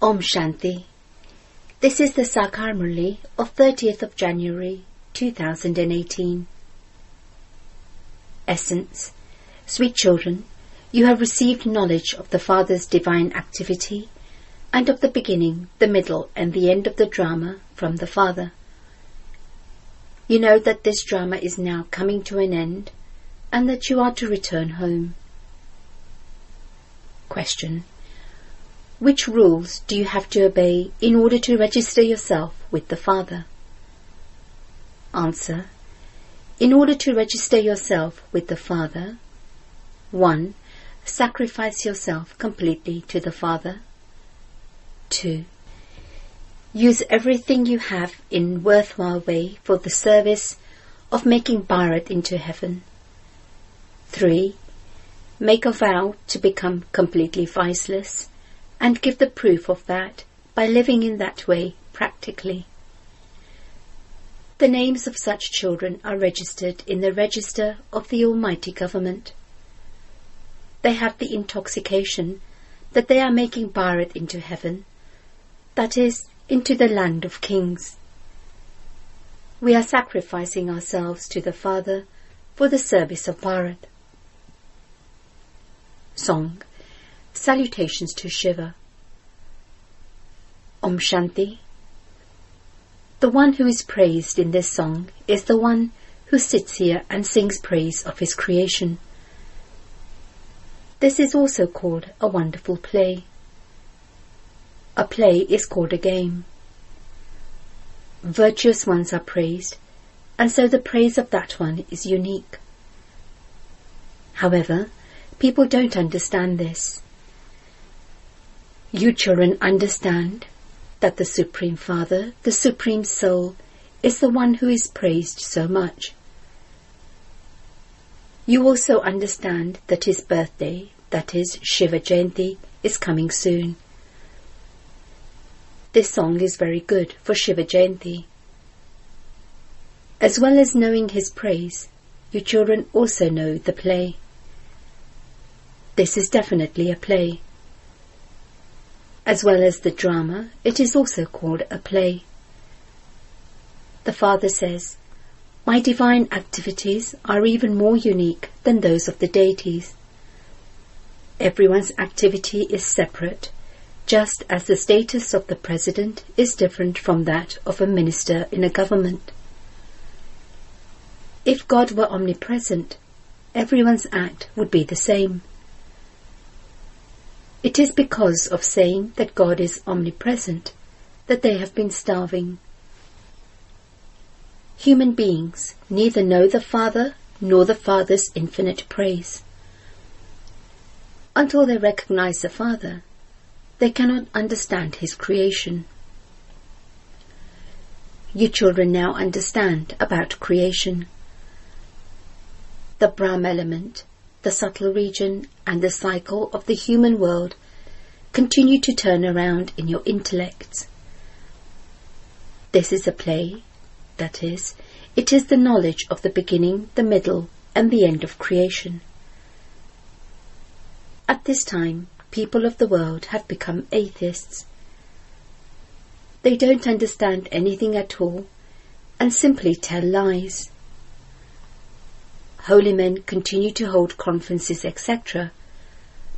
Om Shanti. This is the Sakar Murli of 30th of January 2018. Essence. Sweet children, you have received knowledge of the Father's divine activity and of the beginning, the middle and the end of the drama from the Father. You know that this drama is now coming to an end and that you are to return home. Question. Which rules do you have to obey in order to register yourself with the Father? Answer. In order to register yourself with the Father, 1. Sacrifice yourself completely to the Father. 2. Use everything you have in worthwhile way for the service of making Bharat into heaven. 3. Make a vow to become completely viceless and give the proof of that by living in that way practically. The names of such children are registered in the register of the Almighty Government. They have the intoxication that they are making Bharat into heaven, that is, into the land of kings. We are sacrificing ourselves to the Father for the service of Bharat. Song. Salutations to Shiva. Om Shanti. The one who is praised in this song is the one who sits here and sings praise of his creation. This is also called a wonderful play. A play is called a game. Virtuous ones are praised, and so the praise of that one is unique. However, people don't understand this. You children understand that the Supreme Father, the Supreme Soul, is the one who is praised so much. You also understand that his birthday, that is Shiva Jayanti, is coming soon. This song is very good for Shiva Jayanti. As well as knowing his praise, you children also know the play. This is definitely a play. As well as the drama, it is also called a play. The Father says, my divine activities are even more unique than those of the deities. Everyone's activity is separate, just as the status of the president is different from that of a minister in a government. If God were omnipresent, everyone's act would be the same. It is because of saying that God is omnipresent that they have been starving. Human beings neither know the Father nor the Father's infinite praise. Until they recognize the Father, they cannot understand his creation. You children now understand about creation. The Brahma element, the subtle region and the cycle of the human world continue to turn around in your intellects. This is a play, that is, it is the knowledge of the beginning, the middle and the end of creation. At this time, people of the world have become atheists. They don't understand anything at all and simply tell lies. Holy men continue to hold conferences, etc.,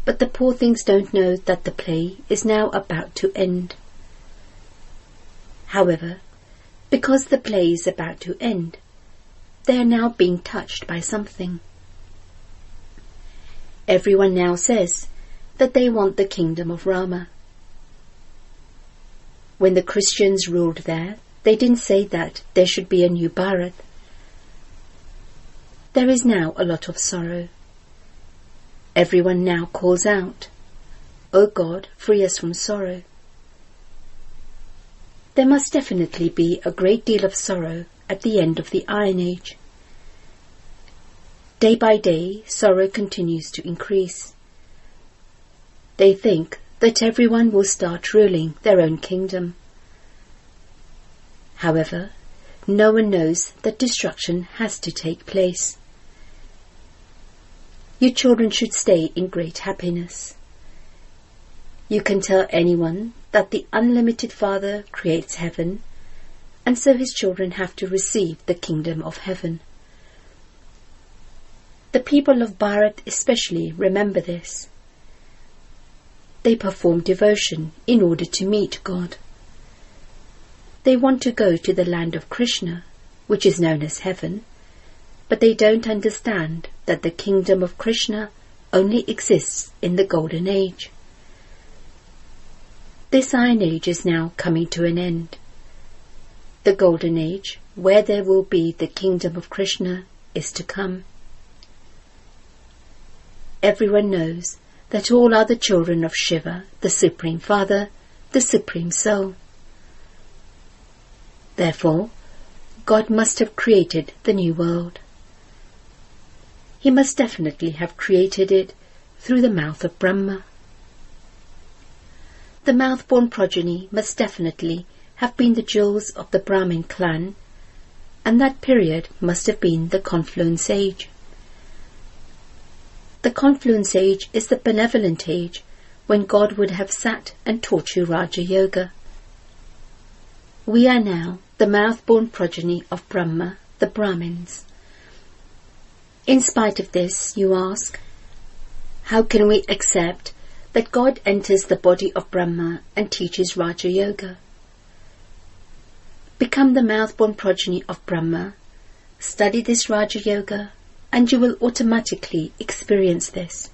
but the poor things don't know that the play is now about to end. However, because the play is about to end, they are now being touched by something. Everyone now says that they want the kingdom of Rama. When the Christians ruled there, they didn't say that there should be a new Bharat. There is now a lot of sorrow. Everyone now calls out, O God, free us from sorrow. There must definitely be a great deal of sorrow at the end of the Iron Age. Day by day, sorrow continues to increase. They think that everyone will start ruling their own kingdom. However, no one knows that destruction has to take place. You children should stay in great happiness. You can tell anyone that the unlimited Father creates heaven, and so his children have to receive the kingdom of heaven. The people of Bharat especially remember this. They perform devotion in order to meet God. They want to go to the land of Krishna, which is known as heaven, but they don't understand that the kingdom of Krishna only exists in the Golden Age. This Iron Age is now coming to an end. The Golden Age, where there will be the kingdom of Krishna, is to come. Everyone knows that all are the children of Shiva, the Supreme Father, the Supreme Soul. Therefore, God must have created the new world. He must definitely have created it through the mouth of Brahma. The mouth-born progeny must definitely have been the jewels of the Brahmin clan, and that period must have been the Confluence Age. The Confluence Age is the benevolent age when God would have sat and taught you Raja Yoga. We are now the mouth-born progeny of Brahma, the Brahmins. In spite of this, you ask, how can we accept that God enters the body of Brahma and teaches Raja Yoga? Become the mouth-born progeny of Brahma, study this Raja Yoga, and you will automatically experience this.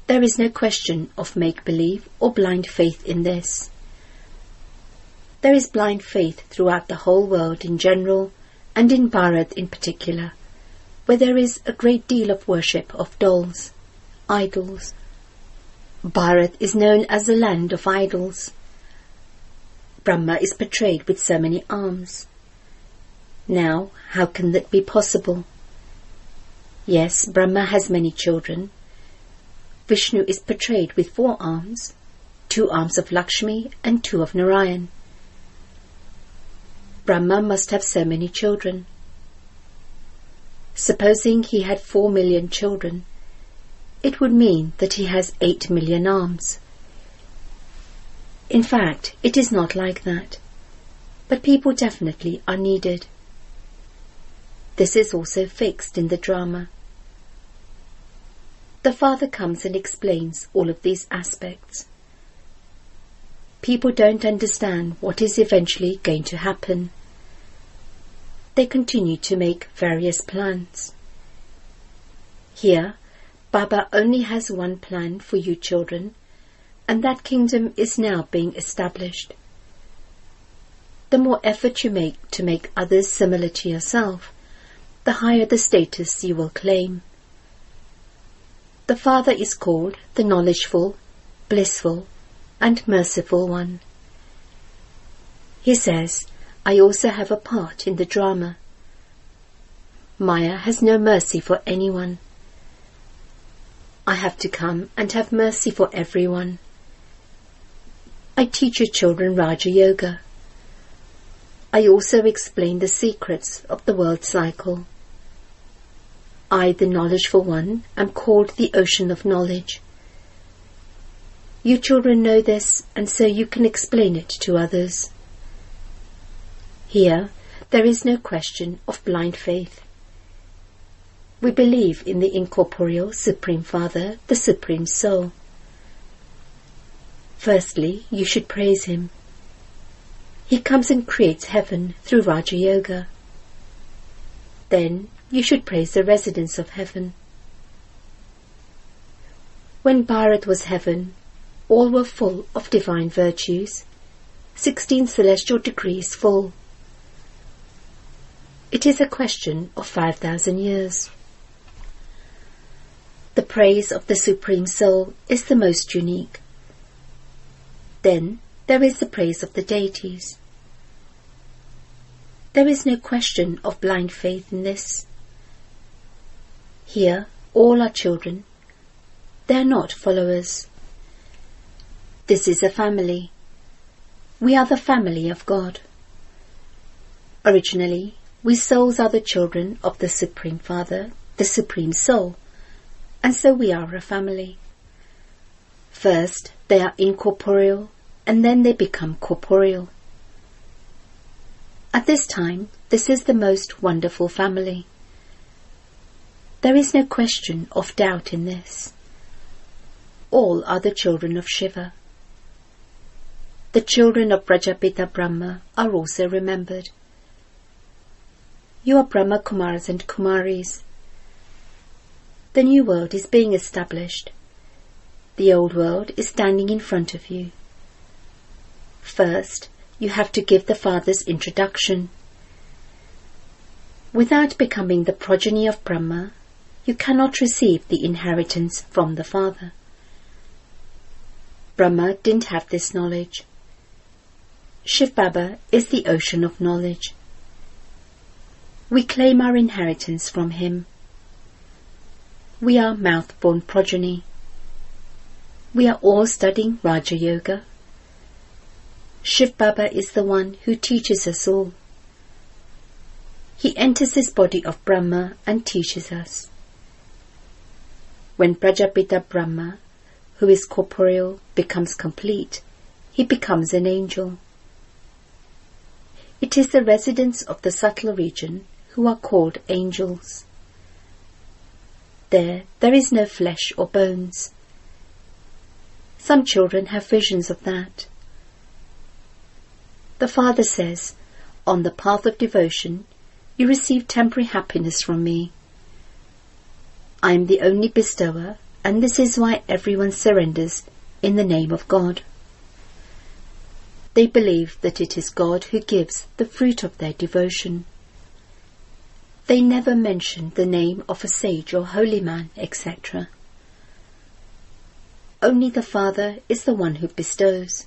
There is no question of make-believe or blind faith in this. There is blind faith throughout the whole world in general, and in Bharat in particular, where there is a great deal of worship of dolls, idols. Bharat is known as the land of idols. Brahma is portrayed with so many arms. Now, how can that be possible? Yes, Brahma has many children. Vishnu is portrayed with 4 arms, 2 arms of Lakshmi and 2 of Narayan. Brahma must have so many children. Supposing he had 4 million children, it would mean that he has 8 million arms. In fact, it is not like that, but people definitely are needed. This is also fixed in the drama. The Father comes and explains all of these aspects. People don't understand what is eventually going to happen. They continue to make various plans. Here, Baba only has one plan for you children, and that kingdom is now being established. The more effort you make to make others similar to yourself, the higher the status you will claim. The Father is called the knowledgeful, blissful, and merciful one. He says, I also have a part in the drama. Maya has no mercy for anyone. I have to come and have mercy for everyone. I teach your children Raja Yoga. I also explain the secrets of the world cycle. I, the knowledgeful one, am called the ocean of knowledge. You children know this, and so you can explain it to others. Here, there is no question of blind faith. We believe in the incorporeal Supreme Father, the Supreme Soul. Firstly, you should praise him. He comes and creates heaven through Raja Yoga. Then, you should praise the residents of heaven. When Bharat was heaven, all were full of divine virtues, 16 celestial degrees full. It is a question of 5,000 years. The praise of the Supreme Soul is the most unique. Then there is the praise of the deities. There is no question of blind faith in this. Here all are children. They are not followers. This is a family. We are the family of God. Originally, we souls are the children of the Supreme Father, the Supreme Soul, and so we are a family. First, They are incorporeal, and then they become corporeal. At this time, this is the most wonderful family. There is no question of doubt in this. All are the children of Shiva. The children of Prajapita Brahma are also remembered. You are Brahma Kumaris and Kumaris. The new world is being established. The old world is standing in front of you. First, you have to give the Father's introduction. Without becoming the progeny of Brahma, you cannot receive the inheritance from the Father. Brahma didn't have this knowledge. Shiv Baba is the ocean of knowledge. We claim our inheritance from him. We are mouth-born progeny. We are all studying Raja Yoga. Shiv Baba is the one who teaches us all. He enters this body of Brahma and teaches us. When Prajapita Brahma, who is corporeal, becomes complete, he becomes an angel. It is the residents of the subtle region who are called angels. There is no flesh or bones. Some children have visions of that. The Father says, on the path of devotion, you receive temporary happiness from me. I am the only bestower, and this is why everyone surrenders in the name of God. They believe that it is God who gives the fruit of their devotion. They never mention the name of a sage or holy man, etc. Only the Father is the one who bestows.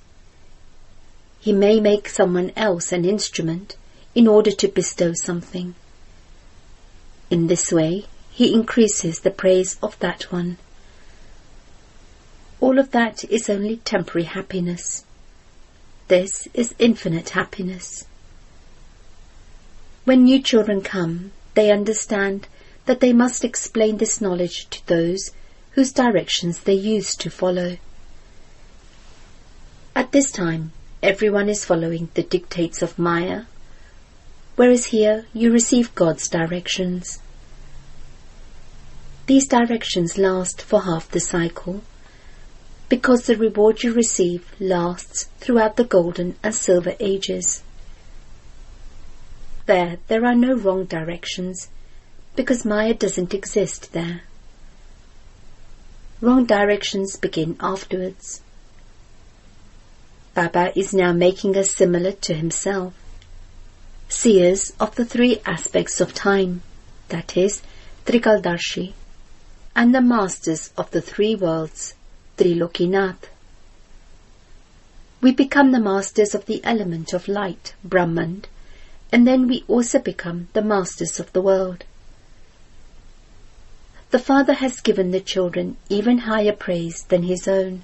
He may make someone else an instrument in order to bestow something. In this way, he increases the praise of that one. All of that is only temporary happiness. This is infinite happiness. When new children come, they understand that they must explain this knowledge to those whose directions they used to follow. At this time, everyone is following the dictates of Maya, whereas here you receive God's directions. These directions last for half the cycle, because the reward you receive lasts throughout the golden and silver ages. There are no wrong directions, because Maya doesn't exist there. Wrong directions begin afterwards. Baba is now making us similar to himself, seers of the three aspects of time, that is, Trikaldarshi, and the masters of the three worlds, Trilokinath. We become the masters of the element of light, Brahman, and then we also become the masters of the world. The Father has given the children even higher praise than his own.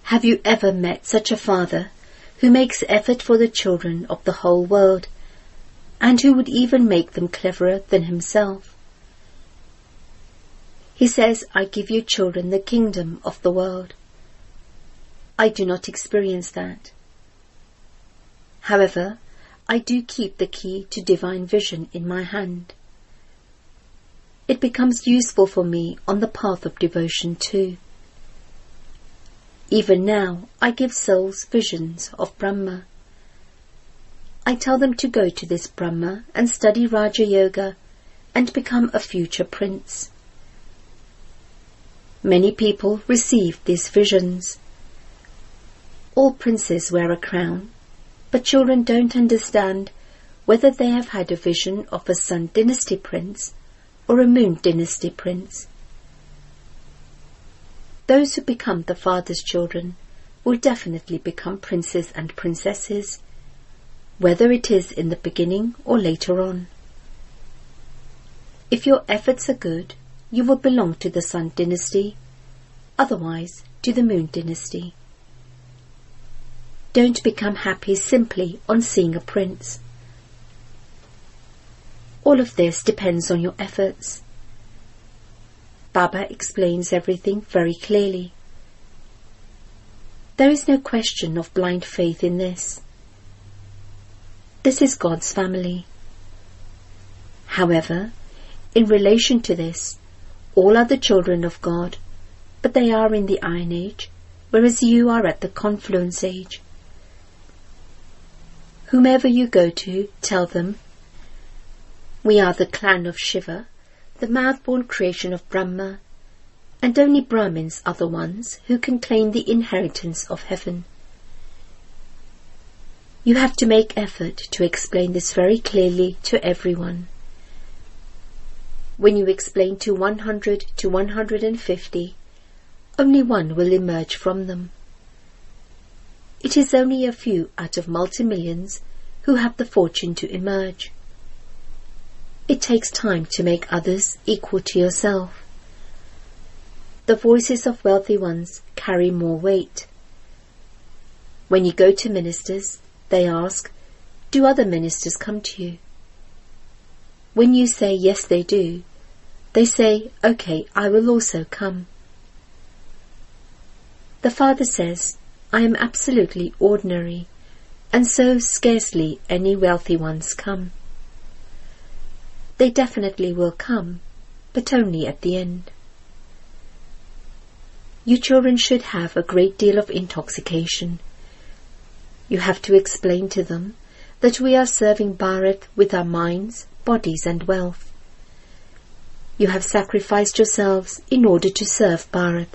Have you ever met such a Father who makes effort for the children of the whole world, and who would even make them cleverer than himself? He says, I give you children the kingdom of the world. I do not experience that. However, I do keep the key to divine vision in my hand. It becomes useful for me on the path of devotion too. Even now, I give souls visions of Brahma. I tell them to go to this Brahma and study Raja Yoga and become a future prince. Many people receive these visions. All princes wear a crown, but children don't understand whether they have had a vision of a Sun Dynasty prince or a Moon Dynasty prince. Those who become the Father's children will definitely become princes and princesses, whether it is in the beginning or later on. If your efforts are good, you will belong to the Sun Dynasty, otherwise to the Moon Dynasty. Don't become happy simply on seeing a prince. All of this depends on your efforts. Baba explains everything very clearly. There is no question of blind faith in this. This is God's family. However, in relation to this, all are the children of God, but they are in the Iron Age, whereas you are at the Confluence Age. Whomever you go to, tell them, we are the clan of Shiva, the mouth-born creation of Brahma, and only Brahmins are the ones who can claim the inheritance of heaven. You have to make effort to explain this very clearly to everyone. When you explain to 100 to 150, only one will emerge from them. It is only a few out of multi-millions who have the fortune to emerge. It takes time to make others equal to yourself. The voices of wealthy ones carry more weight. When you go to ministers, they ask, do other ministers come to you? When you say yes they do, they say, okay, I will also come. The Father says, I am absolutely ordinary, and so scarcely any wealthy ones come. They definitely will come, but only at the end. You children should have a great deal of intoxication. You have to explain to them that we are serving Bharat with our minds, bodies and wealth. You have sacrificed yourselves in order to serve Bharat.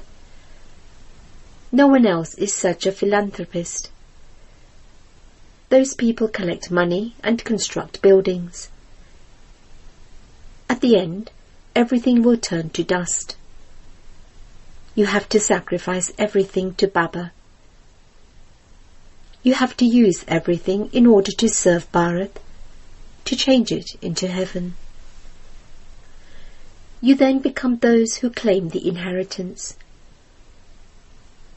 No one else is such a philanthropist. Those people collect money and construct buildings. At the end, everything will turn to dust. You have to sacrifice everything to Baba. You have to use everything in order to serve Bharat, to change it into heaven. You then become those who claim the inheritance.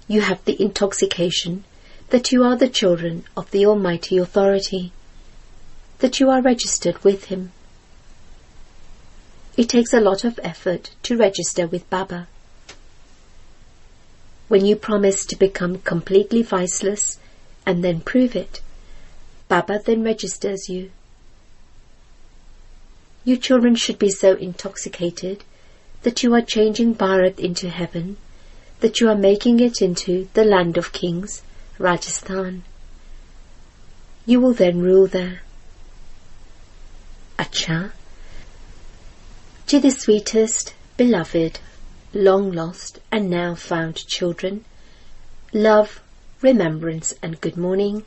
You have the intoxication that you are the children of the Almighty Authority, that you are registered with Him. It takes a lot of effort to register with Baba. When you promise to become completely viceless and then prove it, Baba then registers you. You children should be so intoxicated that you are changing Bharat into heaven, that you are making it into the land of kings, Rajasthan. You will then rule there. Acha. To the sweetest, beloved, long lost and now found children, love, remembrance and good morning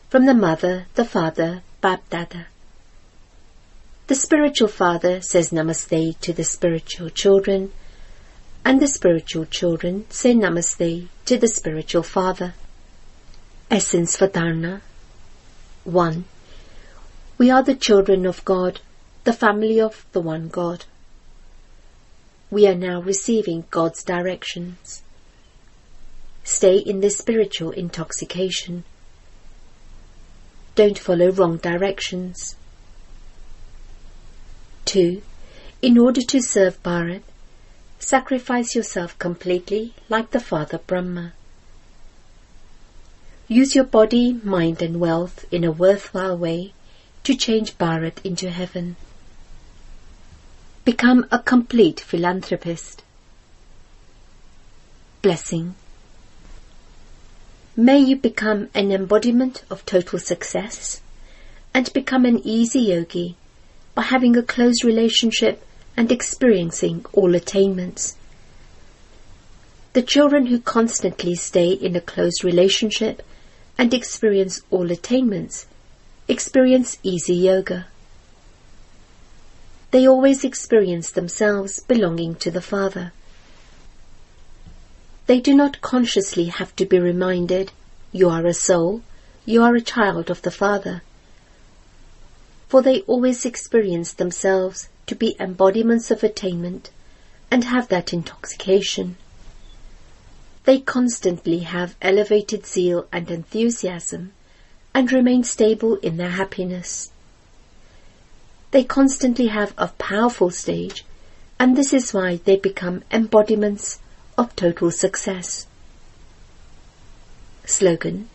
from the Mother, the Father, Bab Dada. The spiritual father says Namaste to the spiritual children, and the spiritual children say Namaste to the spiritual father. Essence for Dharana. 1. We are the children of God, the family of the one God. We are now receiving God's directions. Stay in this spiritual intoxication. Don't follow wrong directions. 2. In order to serve Bharat, sacrifice yourself completely like the Father Brahma. Use your body, mind and wealth in a worthwhile way to change Bharat into heaven. Become a complete philanthropist. Blessing. May you become an embodiment of total success and become an easy yogi by having a close relationship and experiencing all attainments. The children who constantly stay in a close relationship and experience all attainments experience easy yoga. They always experience themselves belonging to the Father. They do not consciously have to be reminded, you are a soul, you are a child of the Father. For they always experience themselves to be embodiments of attainment and have that intoxication. They constantly have elevated zeal and enthusiasm and remain stable in their happiness. They constantly have a powerful stage, and this is why they become embodiments of total success. Slogan: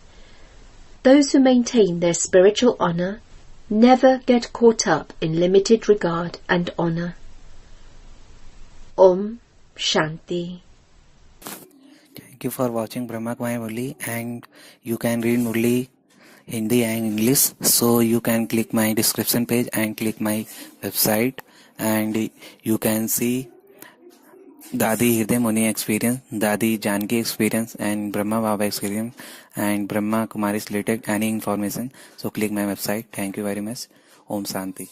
those who maintain their spiritual honor never get caught up in limited regard and honor. Om Shanti. Thank you for watching Brahma Kumaris Murli, and you can read Murli Hindi and English, so you can click my description page and click my website, and you can see Dadi Hriday Muni experience, Dadi Janki experience, and Brahma Baba experience, and Brahma Kumaris related any information. So click my website. Thank you very much. Om Shanti.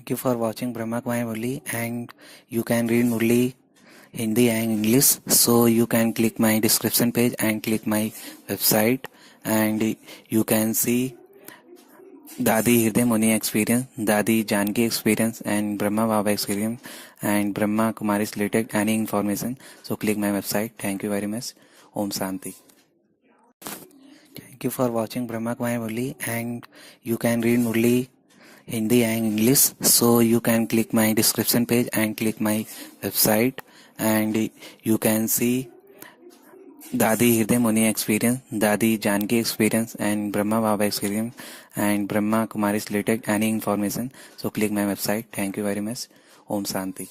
Thank you for watching Brahma Kumaris Murli, and you can read Murli Hindi and English. So you can click my description page and click my website, and you can see Dadi Hriday Muni experience, Dadi Janki experience, and Brahma Baba experience, and Brahma Kumaris related any information. So click my website. Thank you very much. Om Shanti. Thank you for watching Brahma Kumaris Murli, and you can read Murli Hindi and English. So you can click my description page and click my website, and you can see Dadi Hriday Muni experience, Dadi Janki experience, and Brahma Baba experience, and Brahma Kumaris related any information. So click my website. Thank you very much. Om Shanti.